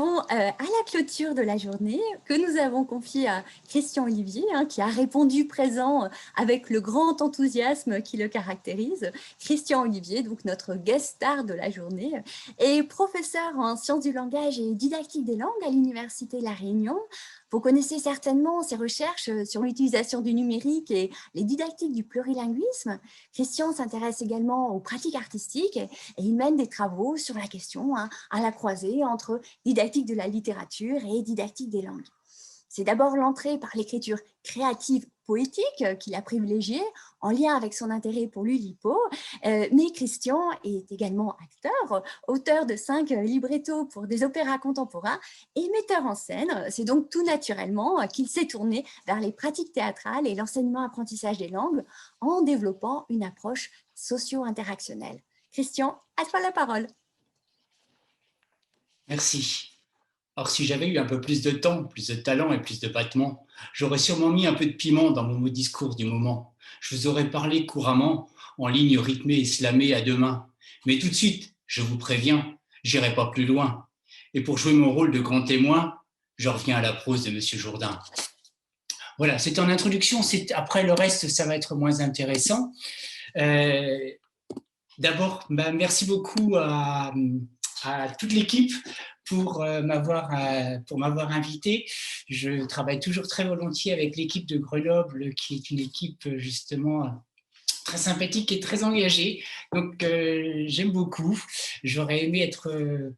arrivons à la clôture de la journée que nous avons confiée à Christian Olivier, qui a répondu présent avec le grand enthousiasme qui le caractérise. Christian Olivier, donc notre guest star de la journée, est professeur en sciences du langage et didactique des langues à l'Université La Réunion. Vous connaissez certainement ses recherches sur l'utilisation du numérique et les didactiques du plurilinguisme. Christian s'intéresse également aux pratiques artistiques et il mène des travaux sur la question à la croisée entre didactique de la littérature et didactique des langues. C'est d'abord l'entrée par l'écriture créative poétique qu'il a privilégiée en lien avec son intérêt pour l'Ulipo, mais Christian est également acteur, auteur de 5 librettos pour des opéras contemporains et metteur en scène. C'est donc tout naturellement qu'il s'est tourné vers les pratiques théâtrales et l'enseignement-apprentissage des langues en développant une approche socio-interactionnelle. Christian, à toi la parole. Merci. Alors, si j'avais eu un peu plus de temps, plus de talent et plus de battement, j'aurais sûrement mis un peu de piment dans mon discours du moment. Je vous aurais parlé couramment, en lignes rythmées et slamées à deux mains. Mais tout de suite, je vous préviens, j'irai pas plus loin. Et pour jouer mon rôle de grand témoin, je reviens à la prose de Monsieur Jourdain. Voilà, c'est en introduction. Après, le reste, ça va être moins intéressant. D'abord, merci beaucoup à toute l'équipe pour m'avoir invité. Je travaille toujours très volontiers avec l'équipe de Grenoble, qui est une équipe justement très sympathique et très engagée. Donc, j'aime beaucoup. J'aurais aimé être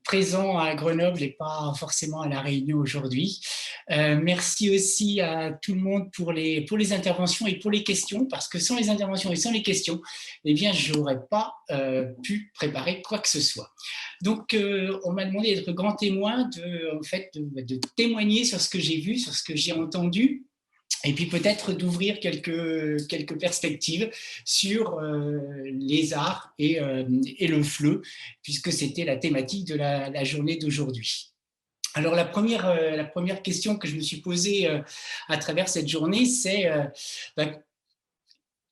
présent à Grenoble et pas forcément à La Réunion aujourd'hui. Merci aussi à tout le monde pour les interventions et pour les questions, parce que sans les interventions et sans les questions, eh bien, je n'aurais pas pu préparer quoi que ce soit. Donc, on m'a demandé d'être grand témoin, de témoigner sur ce que j'ai vu, sur ce que j'ai entendu, et puis peut-être d'ouvrir quelques perspectives sur les arts et le FLE, puisque c'était la thématique de la journée d'aujourd'hui. Alors la première question que je me suis posée à travers cette journée, c'est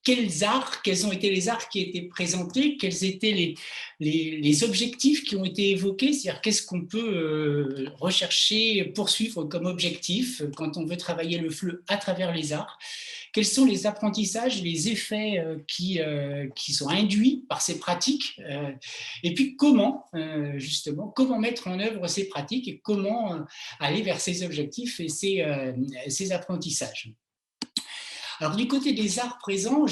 quels ont été les arts qui étaient présentés, quels étaient les objectifs qui ont été évoqués, c'est-à-dire qu'est-ce qu'on peut rechercher, poursuivre comme objectif quand on veut travailler le FLE à travers les arts, quels sont les apprentissages, les effets qui sont induits par ces pratiques, et puis comment mettre en œuvre ces pratiques et comment aller vers ces objectifs et ces apprentissages. Alors, du côté des arts présents,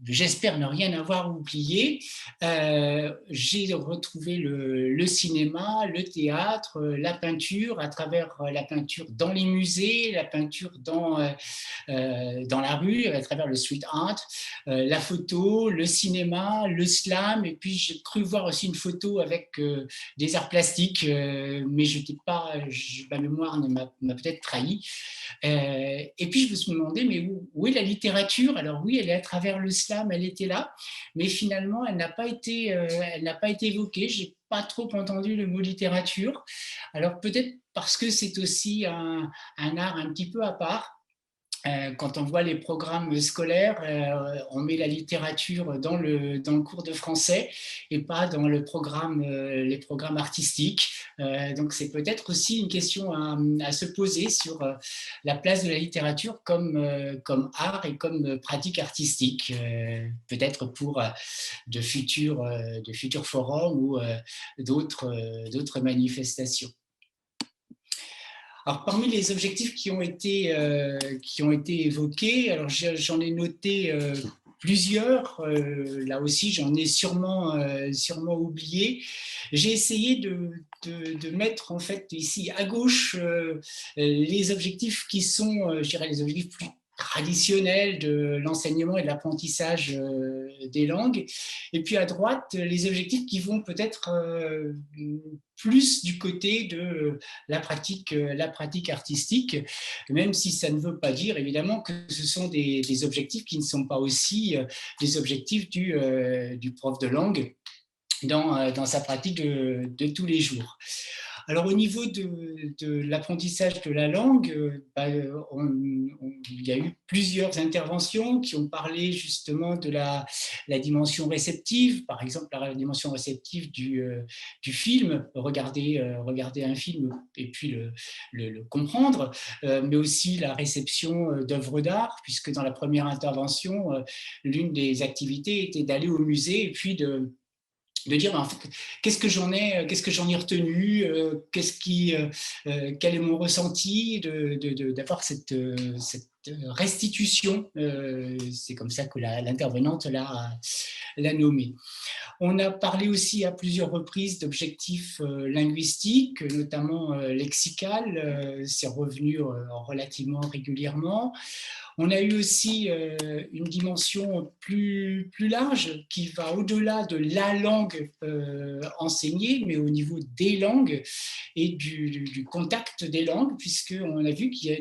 j'espère ne rien avoir oublié. J'ai retrouvé le cinéma, le théâtre, la peinture, à travers la peinture dans les musées, la peinture dans la rue, à travers le street art, la photo, le cinéma, le slam, et puis j'ai cru voir aussi une photo avec des arts plastiques, mais ma mémoire m'a peut-être trahi. Et puis je me suis demandé, mais où est la littérature? Alors oui, elle est à travers le slam, elle était là, mais finalement, elle n'a pas été évoquée. J'ai pas trop entendu le mot littérature. Alors peut-être parce que c'est aussi un art un petit peu à part. Quand on voit les programmes scolaires, on met la littérature dans le cours de français et pas dans les programmes artistiques. Donc c'est peut-être aussi une question à se poser sur la place de la littérature comme art et comme pratique artistique, peut-être pour de futurs forums ou d'autres manifestations. Alors, parmi les objectifs qui ont été évoqués, alors j'en ai noté plusieurs. Là aussi, j'en ai sûrement oublié. J'ai essayé de mettre en fait ici à gauche les objectifs qui sont, je dirais, les objectifs plus traditionnels de l'enseignement et de l'apprentissage des langues, et puis à droite les objectifs qui vont peut-être plus du côté de la pratique artistique, même si ça ne veut pas dire évidemment que ce sont des objectifs qui ne sont pas aussi des objectifs du prof de langue dans sa pratique de tous les jours. Alors, au niveau de l'apprentissage de la langue, il y a eu plusieurs interventions qui ont parlé justement de la dimension réceptive, par exemple la dimension réceptive du film, regarder un film et puis le comprendre, mais aussi la réception d'œuvres d'art, puisque dans la première intervention, l'une des activités était d'aller au musée et puis de dire en fait, qu'est-ce que j'en ai retenu, quel est mon ressenti, d'avoir cette restitution. C'est comme ça que l'intervenante l'a nommé. On a parlé aussi à plusieurs reprises d'objectifs linguistiques, notamment lexical, c'est revenu relativement régulièrement. On a eu aussi une dimension plus large qui va au-delà de la langue enseignée, mais au niveau des langues et du contact des langues, puisqu'on a vu qu'il y a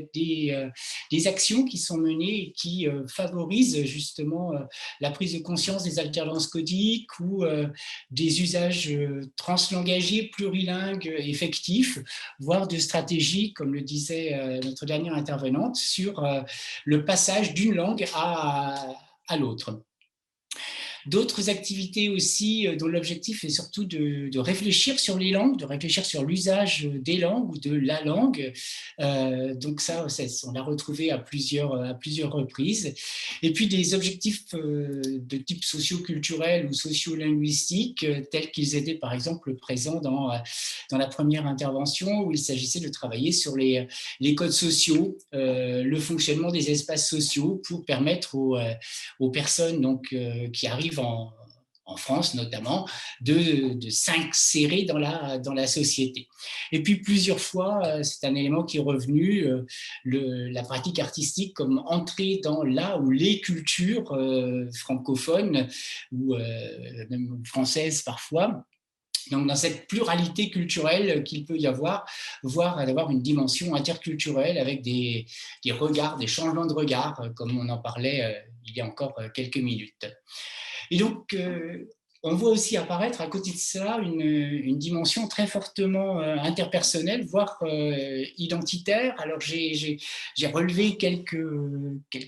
des actions qui sont menées et qui favorisent justement la prise de conscience des alternances codiques ou des usages translangagiers, plurilingues, effectifs, voire de stratégies, comme le disait notre dernière intervenante, sur le passage d'une langue à l'autre. D'autres activités aussi dont l'objectif est surtout de réfléchir sur les langues, de réfléchir sur l'usage des langues ou de la langue. Donc ça, on l'a retrouvé à plusieurs reprises. Et puis des objectifs de type socio-culturel ou socio-linguistique, tels qu'ils étaient par exemple présents dans la première intervention, où il s'agissait de travailler sur les codes sociaux, le fonctionnement des espaces sociaux pour permettre aux personnes donc, qui arrivent en France notamment, de s'insérer dans la société. Et puis plusieurs fois, c'est un élément qui est revenu, la pratique artistique comme entrée dans la ou les cultures francophones ou même françaises parfois. Donc, dans cette pluralité culturelle qu'il peut y avoir, voire d'avoir une dimension interculturelle avec des regards, des changements de regard, comme on en parlait il y a encore quelques minutes. Et donc, on voit aussi apparaître à côté de ça une dimension très fortement interpersonnelle, voire identitaire. Alors, j'ai relevé quelques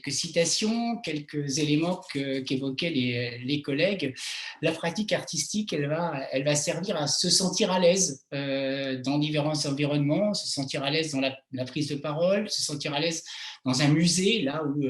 citations, quelques éléments qu'évoquaient les collègues. La pratique artistique, elle va servir à se sentir à l'aise dans différents environnements, se sentir à l'aise dans la prise de parole, se sentir à l'aise dans un musée, là où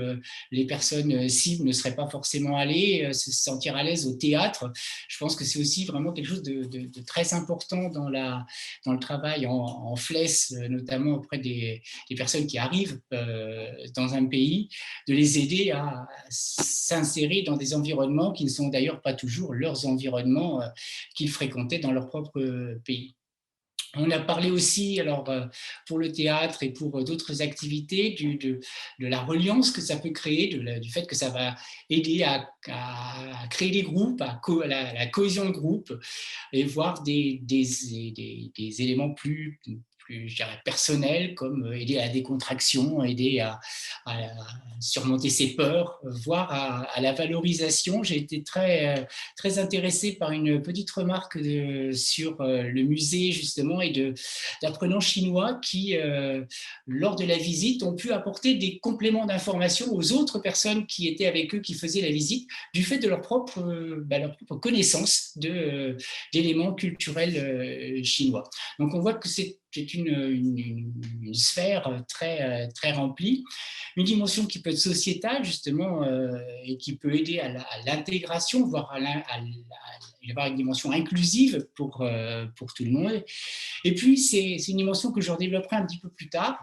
les personnes cibles ne seraient pas forcément allées, se sentir à l'aise au théâtre. Je pense que c'est aussi vraiment quelque chose de très important dans le travail en FLES, notamment auprès des personnes qui arrivent dans un pays, de les aider à s'insérer dans des environnements qui ne sont d'ailleurs pas toujours leurs environnements qu'ils fréquentaient dans leur propre pays. On a parlé aussi, alors, pour le théâtre et pour d'autres activités, de la reliance que ça peut créer, du fait que ça va aider à créer des groupes, à la cohésion de groupe, et voir des éléments plus je dirais, personnels, comme aider à la décontraction, aider à surmonter ses peurs, voire à la valorisation. J'ai été très intéressé par une petite remarque sur le musée, justement, et d'apprenants chinois qui, lors de la visite, ont pu apporter des compléments d'information aux autres personnes qui étaient avec eux, qui faisaient la visite, du fait de leur propre connaissance d'éléments culturels chinois. Donc, on voit que c'est une sphère très remplie, une dimension qui peut être sociétale, justement, et qui peut aider à l'intégration, voire il va y avoir une dimension inclusive pour tout le monde. Et puis, c'est une dimension que je redévelopperai un petit peu plus tard,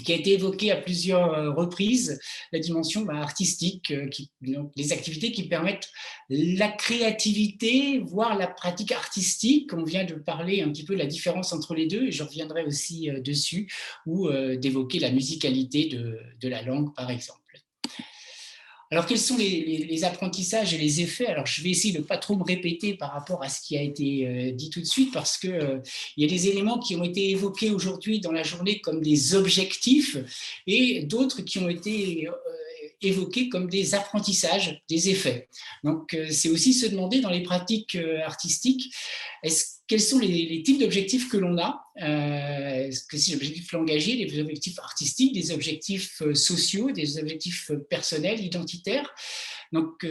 qui a été évoquée à plusieurs reprises, la dimension artistique, donc les activités qui permettent la créativité, voire la pratique artistique. On vient de parler un petit peu de la différence entre les deux, et je reviendrai aussi dessus, ou d'évoquer la musicalité de la langue, par exemple. Alors, quels sont les apprentissages et les effets? Alors, je vais essayer de ne pas trop me répéter par rapport à ce qui a été dit tout de suite, parce qu'il y a des éléments qui ont été évoqués aujourd'hui dans la journée comme des objectifs, et d'autres qui ont été évoqués comme des apprentissages, des effets. Donc, c'est aussi se demander dans les pratiques artistiques, quels sont les types d'objectifs que l'on a. Est-ce que c'est des objectifs langagiers, des objectifs artistiques, des objectifs sociaux, des objectifs personnels, identitaires. Donc,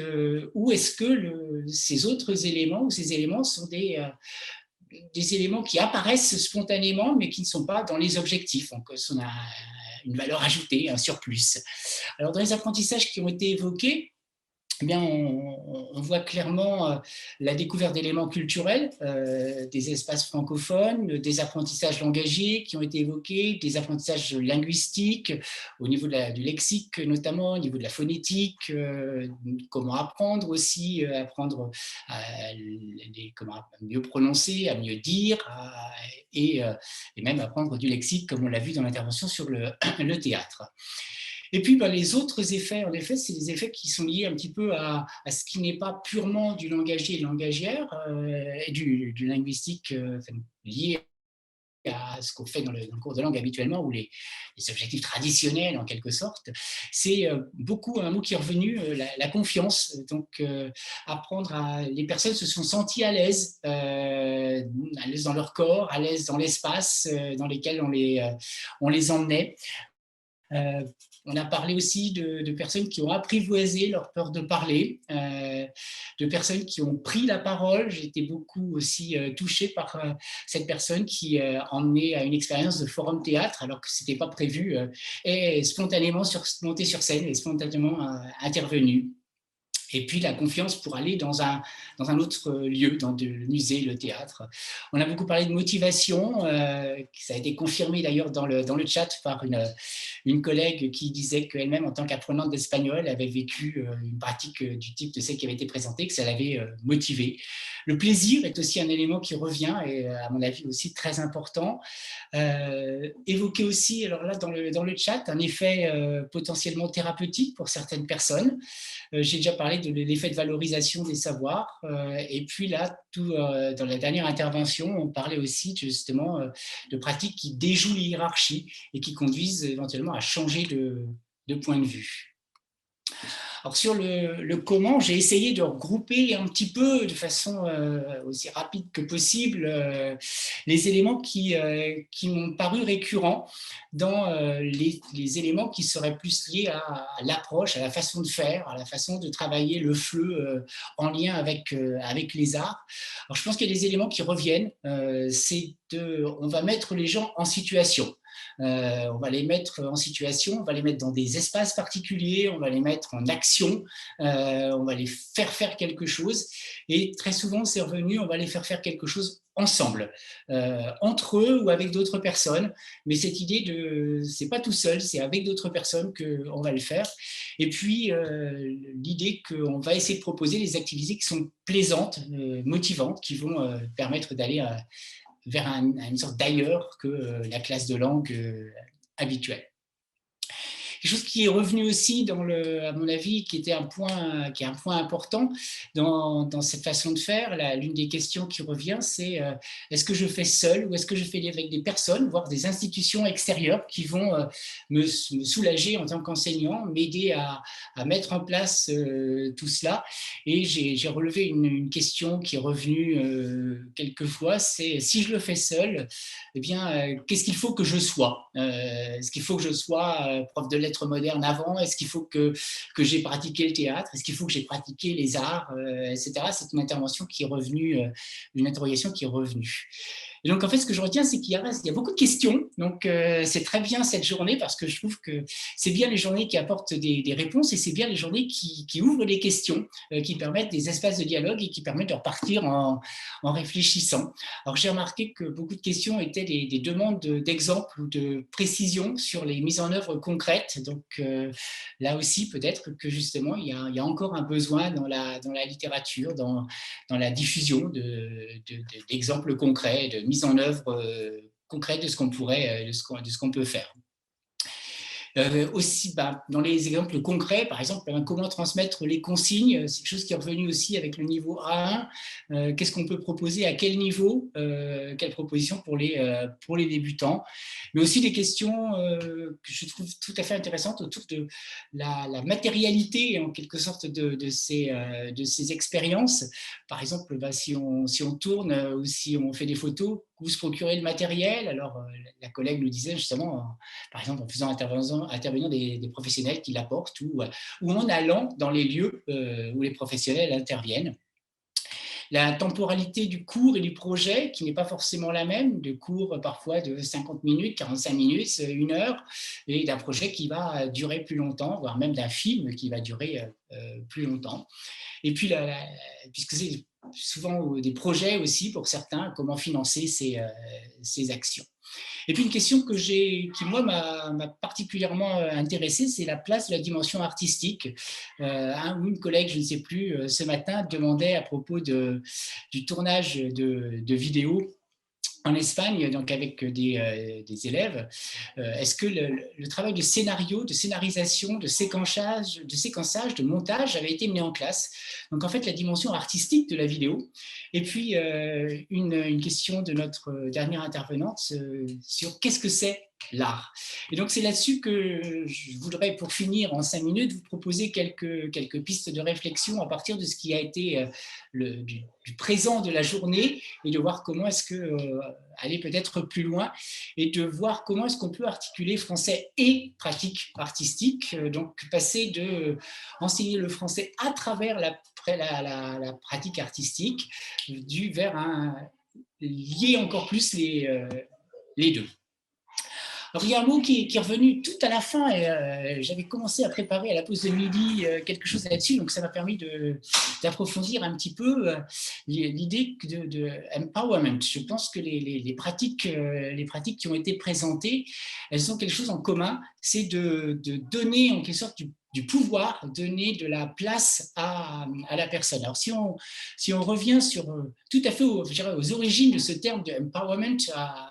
ou est-ce que ces autres éléments ou ces éléments sont des éléments qui apparaissent spontanément, mais qui ne sont pas dans les objectifs. Donc, on a une valeur ajoutée, un surplus. Alors, dans les apprentissages qui ont été évoqués, eh bien, on voit clairement la découverte d'éléments culturels, des espaces francophones, des apprentissages langagiers qui ont été évoqués, des apprentissages linguistiques au niveau du lexique notamment, au niveau de la phonétique, comment apprendre aussi, apprendre comment mieux prononcer, à mieux dire, et même apprendre du lexique comme on l'a vu dans l'intervention sur le théâtre. Et puis, les autres effets, en effet, c'est des effets qui sont liés un petit peu à ce qui n'est pas purement du langagier et langagière, et du linguistique lié à ce qu'on fait dans le cours de langue habituellement, ou les objectifs traditionnels en quelque sorte. C'est beaucoup un mot qui est revenu, la confiance. Donc, les personnes se sont senties à l'aise dans leur corps, à l'aise dans l'espace dans lesquels on les emmenait. On a parlé aussi de personnes qui ont apprivoisé leur peur de parler, de personnes qui ont pris la parole. J'ai été beaucoup aussi touchée par cette personne qui emmenait à une expérience de forum théâtre, alors que ce n'était pas prévu, et spontanément montée sur scène et spontanément intervenue. Et puis la confiance pour aller dans un autre lieu, dans le musée, le théâtre. On a beaucoup parlé de motivation, ça a été confirmé d'ailleurs dans le chat par une collègue qui disait qu'elle-même, en tant qu'apprenante d'espagnol, avait vécu une pratique du type de celle qui avait été présentée, que ça l'avait motivée. Le plaisir est aussi un élément qui revient et à mon avis aussi très important. Évoquer aussi, alors là dans le chat, un effet potentiellement thérapeutique pour certaines personnes. J'ai déjà parlé de l'effet de valorisation des savoirs. Et puis là, dans la dernière intervention, on parlait aussi justement de pratiques qui déjouent les hiérarchies et qui conduisent éventuellement à changer de point de vue. Alors sur le comment, j'ai essayé de regrouper un petit peu de façon aussi rapide que possible les éléments qui m'ont paru récurrents dans les éléments qui seraient plus liés à l'approche, à la façon de faire, à la façon de travailler le FLE en lien avec les arts. Alors je pense qu'il y a des éléments qui reviennent, on va mettre les gens en situation. On va les mettre en situation, on va les mettre dans des espaces particuliers, on va les mettre en action, on va les faire faire quelque chose. Et très souvent, c'est revenu, on va les faire faire quelque chose ensemble, entre eux ou avec d'autres personnes. Mais cette idée c'est pas tout seul, c'est avec d'autres personnes qu'on va le faire. Et puis, l'idée qu'on va essayer de proposer des activités qui sont plaisantes, motivantes, qui vont permettre d'aller vers une sorte d'ailleurs que la classe de langue habituelle. Quelque chose qui est revenu aussi, à mon avis, qui est un point important dans cette façon de faire. L'une des questions qui revient, c'est est-ce que je fais seul ou est-ce que je fais avec des personnes, voire des institutions extérieures qui vont me soulager en tant qu'enseignant, m'aider à mettre en place tout cela. Et j'ai relevé une question qui est revenue quelquefois, c'est si je le fais seul, eh bien, qu'est-ce qu'il faut que je sois Est-ce qu'il faut que je sois prof de lettres moderne avant? Est-ce qu'il faut que j'ai pratiqué le théâtre? Est-ce qu'il faut que j'ai pratiqué les arts, etc. C'est une intervention qui est revenue, une interrogation qui est revenue. Et donc, en fait, ce que je retiens, c'est qu'il y a beaucoup de questions. Donc, c'est très bien cette journée parce que je trouve que c'est bien les journées qui apportent des réponses et c'est bien les journées qui ouvrent les questions, qui permettent des espaces de dialogue et qui permettent de repartir en réfléchissant. Alors, j'ai remarqué que beaucoup de questions étaient des demandes d'exemples ou de précisions sur les mises en œuvre concrètes. Donc, là aussi, peut-être que justement, il y a encore un besoin dans la littérature, dans la diffusion d'exemples concrets, de mise en œuvre concrète de ce qu'on pourrait, de ce qu'on peut faire. Aussi, dans les exemples concrets, par exemple, comment transmettre les consignes, c'est quelque chose qui est revenu aussi avec le niveau A1. Qu'est-ce qu'on peut proposer, à quel niveau, quelle proposition pour les débutants, mais aussi des questions que je trouve tout à fait intéressantes autour de la matérialité, en quelque sorte, de ces expériences. Par exemple, si on tourne ou si on fait des photos, où se procurer le matériel. Alors, la collègue nous disait justement, par exemple, en faisant intervenir des professionnels qui l'apportent ou en allant dans les lieux où les professionnels interviennent. La temporalité du cours et du projet, qui n'est pas forcément la même, de cours parfois de 50 minutes, 45 minutes, 1 heure, et d'un projet qui va durer plus longtemps, voire même d'un film qui va durer plus longtemps. Et puis, puisque c'est souvent des projets aussi pour certains, comment financer ces actions. Et puis une question qui moi m'a particulièrement intéressé, c'est la place de la dimension artistique. Une collègue, je ne sais plus, ce matin demandait à propos du tournage de vidéos en Espagne, donc avec des élèves, est-ce que le travail de scénario, de scénarisation, de séquençage, de montage avait été mené en classe? Donc en fait, la dimension artistique de la vidéo. Et puis une question de notre dernière intervenante sur qu'est-ce que c'est l'art. Et donc c'est là-dessus que je voudrais, pour finir en 5 minutes, vous proposer quelques pistes de réflexion à partir de ce qui a été du présent de la journée, et de voir comment est-ce que aller peut-être plus loin, et de voir comment est-ce qu'on peut articuler français et pratique artistique, donc passer de enseigner le français à travers la pratique artistique, vers lier encore plus les deux. Alors, il y a un mot qui est revenu tout à la fin, et j'avais commencé à préparer à la pause de midi quelque chose là-dessus, donc ça m'a permis d'approfondir un petit peu l'idée de empowerment. Je pense que les pratiques qui ont été présentées, elles ont quelque chose en commun, c'est de donner en quelque sorte du pouvoir, donner de la place à la personne. Alors, si on revient tout à fait aux origines de ce terme de empowerment à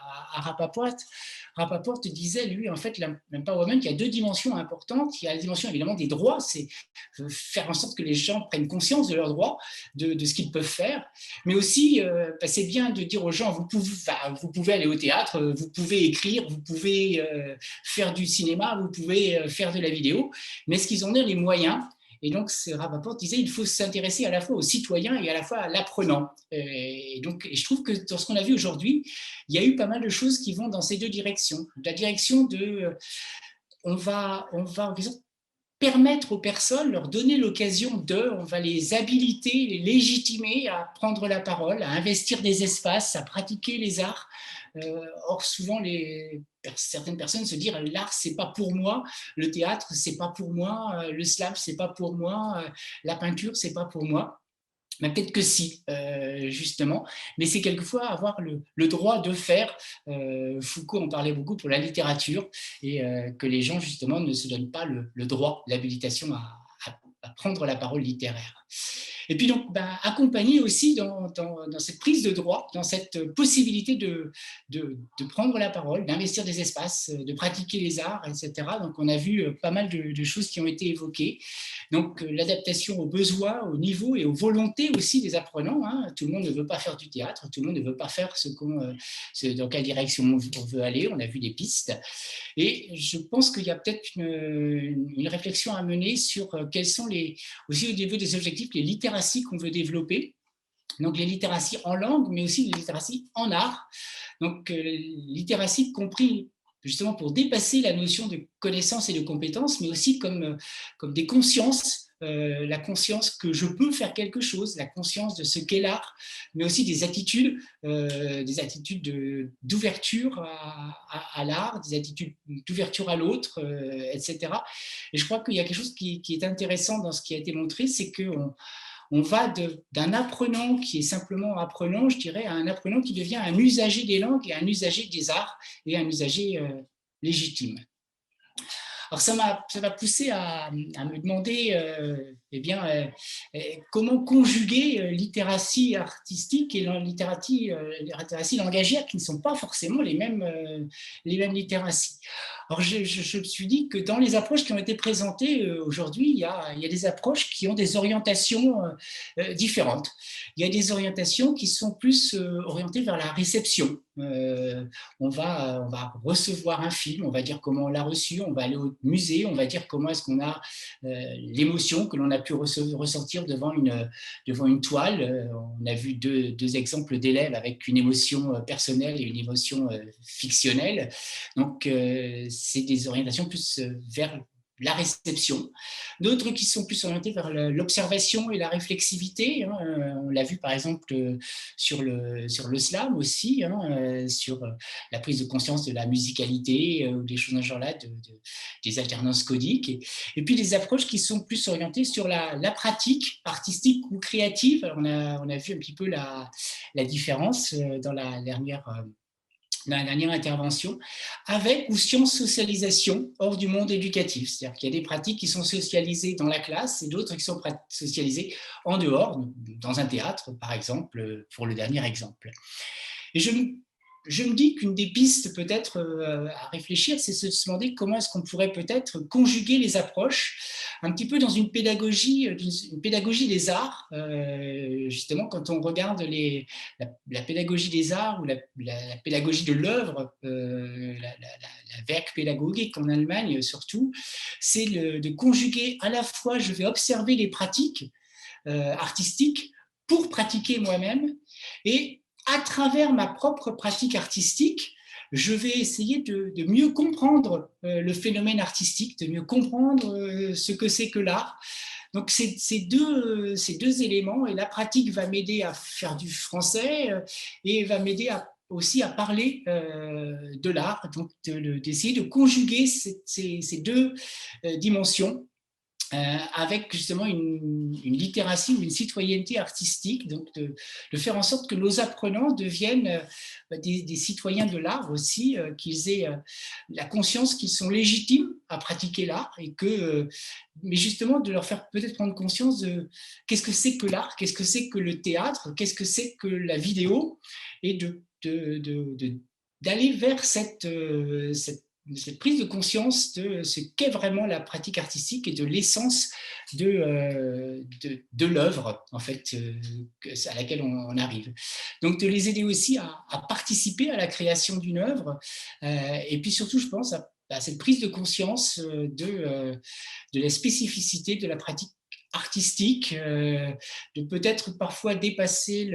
Rapaport disait, lui, en fait, l'empowerment, il y a 2 dimensions importantes. Il y a la dimension, évidemment, des droits, c'est faire en sorte que les gens prennent conscience de leurs droits, de ce qu'ils peuvent faire, mais aussi, c'est bien de dire aux gens, vous pouvez aller au théâtre, vous pouvez écrire, vous pouvez faire du cinéma, vous pouvez faire de la vidéo, mais est-ce qu'ils en ont les moyens? Et donc, Rapaport disait qu'il faut s'intéresser à la fois aux citoyens et à la fois à l'apprenant. Et je trouve que dans ce qu'on a vu aujourd'hui, il y a eu pas mal de choses qui vont dans ces 2 directions. La direction on va permettre aux personnes, leur donner l'occasion on va les habiliter, les légitimer à prendre la parole, à investir des espaces, à pratiquer les arts. Or, souvent, certaines personnes se disent l'art, c'est pas pour moi, le théâtre, c'est pas pour moi, le slam, c'est pas pour moi, la peinture, c'est pas pour moi. Mais peut-être que si, justement, mais c'est quelquefois avoir le droit de faire. Foucault en parlait beaucoup pour la littérature, et que les gens, justement, ne se donnent pas le droit, l'habilitation à prendre la parole littéraire. Et puis donc, accompagner aussi dans cette prise de droit, dans cette possibilité de prendre la parole, d'investir des espaces, de pratiquer les arts, etc. Donc, on a vu pas mal de choses qui ont été évoquées. Donc, l'adaptation aux besoins, aux niveaux et aux volontés aussi des apprenants. Tout le monde ne veut pas faire du théâtre, tout le monde ne veut pas faire dans quelle direction on veut aller. On a vu des pistes. Et je pense qu'il y a peut-être une réflexion à mener sur quels sont aussi au niveau des objectifs, les littératies qu'on veut développer. Donc les littératies en langue, mais aussi les littératies en art. Donc littératie compris justement pour dépasser la notion de connaissance et de compétence, mais aussi comme des consciences, la conscience que je peux faire quelque chose, la conscience de ce qu'est l'art, mais aussi des attitudes d'ouverture à l'art, des attitudes d'ouverture à l'autre, etc. Et je crois qu'il y a quelque chose qui est intéressant dans ce qui a été montré, c'est qu'on va d'un apprenant qui est simplement apprenant, je dirais, à un apprenant qui devient un usager des langues et un usager des arts et un usager légitime. Alors ça m'a poussé à me demander eh bien, comment conjuguer littératie artistique et littératie langagière, qui ne sont pas forcément les mêmes littératies. Alors je me suis dit que dans les approches qui ont été présentées aujourd'hui, il y a des approches qui ont des orientations différentes. Il y a des orientations qui sont plus orientées vers la réception. On va recevoir un film, on va dire comment on l'a reçu, on va aller au musée, on va dire comment est-ce qu'on a l'émotion que l'on a pu ressentir devant une toile. On a vu deux exemples d'élèves avec une émotion personnelle et une émotion fictionnelle. Donc, c'est des orientations plus vers la réception, d'autres qui sont plus orientés vers l'observation et la réflexivité. On l'a vu par exemple sur le slam aussi, sur la prise de conscience de la musicalité ou des choses dans ce genre-là, des alternances codiques. Et puis des approches qui sont plus orientées sur la pratique artistique ou créative. Alors, on a vu un petit peu la différence dans la dernière intervention, avec ou socialisation hors du monde éducatif. C'est-à-dire qu'il y a des pratiques qui sont socialisées dans la classe et d'autres qui sont socialisées en dehors, dans un théâtre, par exemple, pour le dernier exemple. Et je me dis qu'une des pistes peut-être à réfléchir, c'est se demander comment est-ce qu'on pourrait peut-être conjuguer les approches un petit peu dans une pédagogie des arts. Justement, quand on regarde la pédagogie des arts ou la pédagogie de l'œuvre, la Werkpädagogik en Allemagne surtout, c'est de conjuguer à la fois, je vais observer les pratiques artistiques pour pratiquer moi-même, et à travers ma propre pratique artistique, je vais essayer de mieux comprendre le phénomène artistique, de mieux comprendre ce que c'est que l'art. Donc, ces deux éléments, et la pratique va m'aider à faire du français et va m'aider aussi à parler de l'art, donc d'essayer de conjuguer ces deux dimensions. Avec justement une littératie ou une citoyenneté artistique, donc de faire en sorte que nos apprenants deviennent des citoyens de l'art aussi, qu'ils aient la conscience qu'ils sont légitimes à pratiquer l'art, et mais justement de leur faire peut-être prendre conscience de qu'est-ce que c'est que l'art, qu'est-ce que c'est que le théâtre, qu'est-ce que c'est que la vidéo, et d'aller vers cette prise de conscience de ce qu'est vraiment la pratique artistique et de l'essence de l'œuvre, en fait, à laquelle on arrive. Donc, de les aider aussi à participer à la création d'une œuvre, et puis surtout, je pense, à cette prise de conscience de la spécificité de la pratique artistique, de peut-être parfois dépasser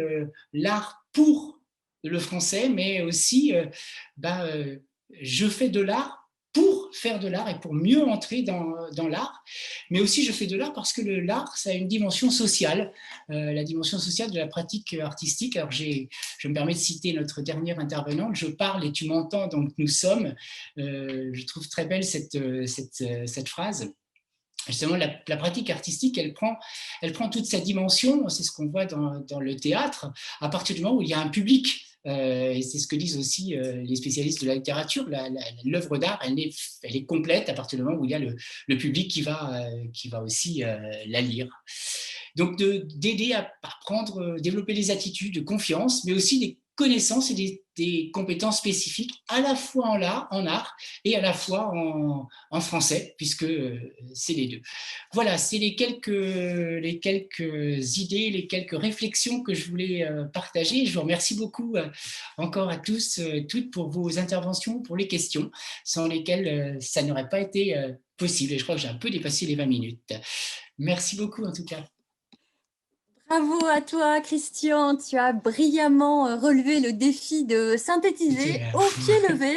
l'art pour le français, mais aussi je fais de l'art pour faire de l'art et pour mieux entrer dans l'art, mais aussi je fais de l'art parce que l'art, ça a une dimension sociale, la dimension sociale de la pratique artistique. Alors je me permets de citer notre dernière intervenante, je parle et tu m'entends, donc nous sommes. Je trouve très belle cette phrase. Justement, la pratique artistique, elle prend toute sa dimension, c'est ce qu'on voit dans le théâtre, à partir du moment où il y a un public. Et c'est ce que disent aussi les spécialistes de la littérature. L'œuvre d'art, elle est complète à partir du moment où il y a le public qui va aussi la lire. Donc, d'aider à développer des attitudes de confiance, mais aussi des connaissances et des compétences spécifiques, à la fois en art et à la fois en français, puisque c'est les deux. Voilà, c'est les quelques idées, les quelques réflexions que je voulais partager. Je vous remercie beaucoup encore à tous, toutes, pour vos interventions, pour les questions, sans lesquelles ça n'aurait pas été possible. Et je crois que j'ai un peu dépassé les 20 minutes. Merci beaucoup en tout cas. Bravo à toi, Christian. Tu as brillamment relevé le défi de synthétiser au pied levé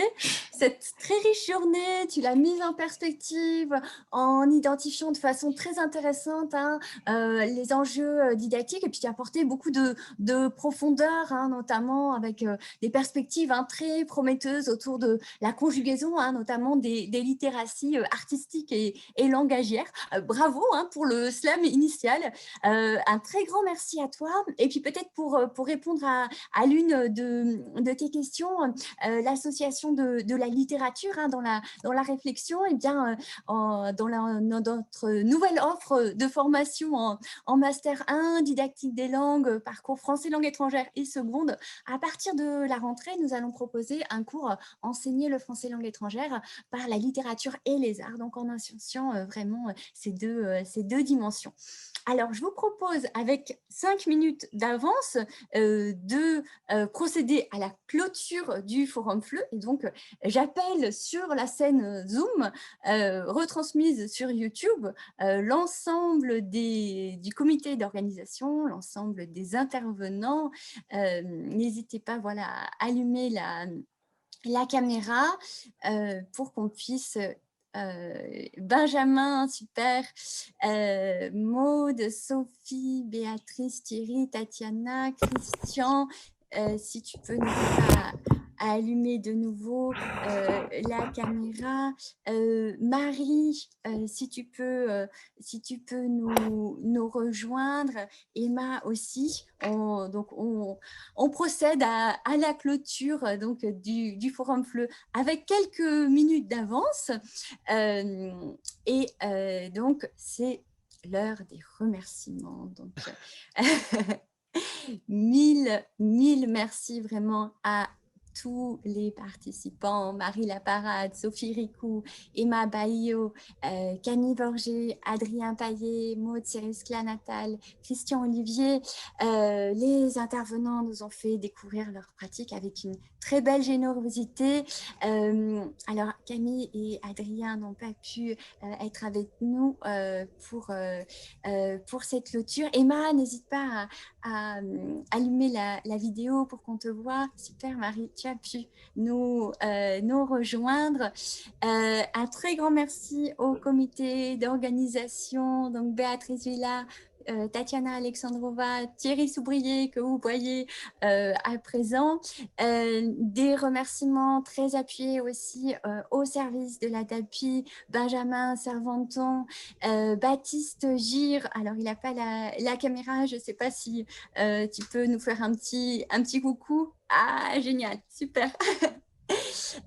cette très riche journée. Tu l'as mise en perspective en identifiant de façon très intéressante les enjeux didactiques, et puis tu as apporté beaucoup de profondeur, notamment avec des perspectives très prometteuses autour de la conjugaison, notamment des littératies artistiques et langagières. Bravo pour le slam initial. Un très grand merci à toi. Et puis peut-être pour répondre à l'une de tes questions, l'association de la littérature, hein, dans la réflexion, et bien, dans notre nouvelle offre de formation en Master 1, didactique des langues, parcours français langue étrangère et seconde, à partir de la rentrée, nous allons proposer un cours enseigner le français langue étrangère par la littérature et les arts, donc en associant vraiment ces deux dimensions. Alors, je vous propose, avec 5 minutes d'avance, de procéder à la clôture du Forum FLE. Et donc, j'appelle sur la scène Zoom, retransmise sur YouTube, l'ensemble du comité d'organisation, l'ensemble des intervenants. N'hésitez pas, voilà, à allumer la caméra pour qu'on puisse... Benjamin, super, Maude, Sophie, Béatrice, Thierry, Tatiana, Christian, si tu peux nous à allumer de nouveau la caméra. Marie, si tu peux nous rejoindre. Emma aussi. On procède à la clôture donc, du Forum FLE avec quelques minutes d'avance. Donc, c'est l'heure des remerciements. Donc, mille merci vraiment à tous les participants, Marie Laparade, Sophie Ricou, Emma Baillot, Camille Borgé, Adrien Paillet, Maud Cyrus-Clanatal, Christian Olivier. Les intervenants nous ont fait découvrir leur pratique avec une très belle générosité. Alors, Camille et Adrien n'ont pas pu être avec nous pour cette clôture. Emma, n'hésite pas à allumer la vidéo pour qu'on te voit. Super, Marie, tu as pu nous rejoindre. Un très grand merci au comité d'organisation, donc Béatrice Villa, Tatiana Alexandrova, Thierry Soubrier, que vous voyez à présent. Des remerciements très appuyés aussi au service de la DAPI, Benjamin Servanton, Baptiste Gire. Alors, il n'a pas la caméra, je ne sais pas si tu peux nous faire un petit coucou. Ah, génial, super.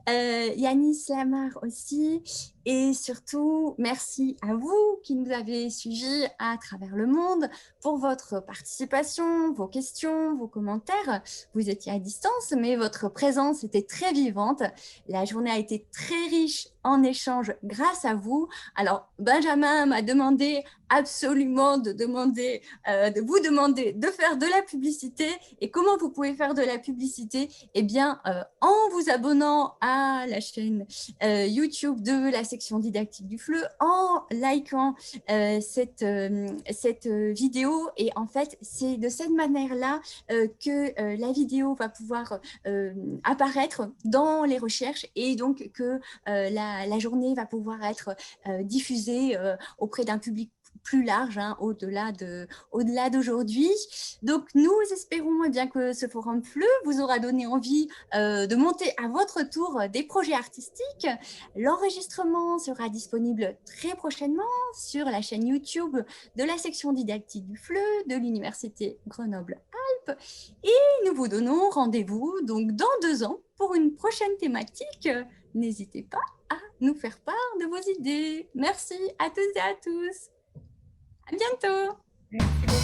Yanis Lamar aussi, et surtout merci à vous qui nous avez suivis à travers le monde pour votre participation, vos questions, vos commentaires. Vous étiez à distance, mais votre présence était très vivante. La journée a été très riche en échanges grâce à vous. Alors, Benjamin m'a demandé absolument de vous demander de faire de la publicité. Et comment vous pouvez faire de la publicité? Eh bien, en vous abonnant à la chaîne YouTube de la section didactique du FLE, en likant cette vidéo. Et en fait, c'est de cette manière-là que la vidéo va pouvoir apparaître dans les recherches et donc que la journée va pouvoir être diffusée auprès d'un public plus large, hein, au-delà d'aujourd'hui. Donc, nous espérons bien que ce Forum FLE vous aura donné envie de monter à votre tour des projets artistiques. L'enregistrement sera disponible très prochainement sur la chaîne YouTube de la section didactique du FLE de l'Université Grenoble-Alpes. Et nous vous donnons rendez-vous donc dans 2 ans pour une prochaine thématique. N'hésitez pas à nous faire part de vos idées. Merci à tous et à tous. À bientôt. Merci beaucoup.